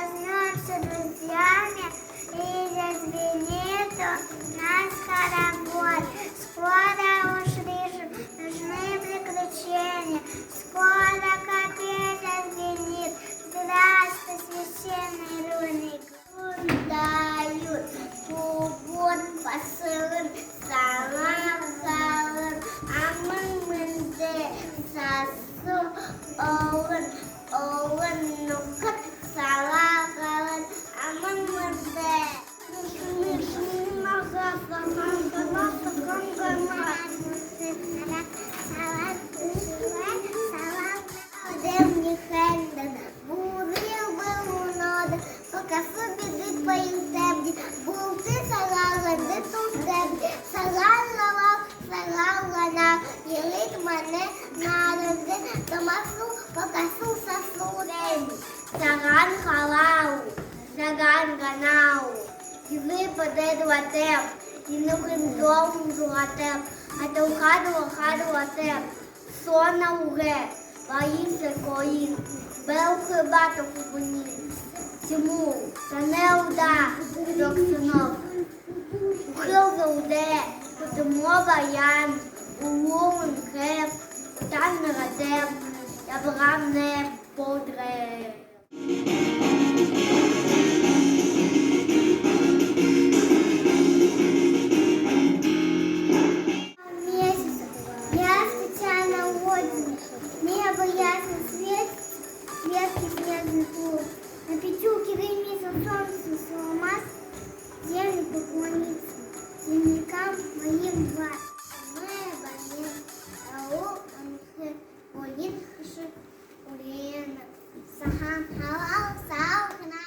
возьмемся друзьями и зазвенит у нас хоровод. Скоро уж нужны приключения, скоро капель зазвенит. Здравствуй, священный руник. Дают пугун посылым, салам салам, а мы сасу оуын, ну-ка, салам салам, а мы Саган халау, саган ганау, і випаде дуатеп, і нухим домом дуатеп, а то хаду атеп, сона уге, ваїнся коїн, бел хибато кубуні, тиму, та не уда, доксинов, ухил зауде, кутимова ян, уловен хеп, там не радеп, я брам не подре. Я специально отдых. Небо ясно светит, светлый снежный клуб. На печуке дымится солнце сломас, землю поклониться землякам моим два. Небо нет, ау, анхе, олин, хши, олена, сахан, халал, саухна.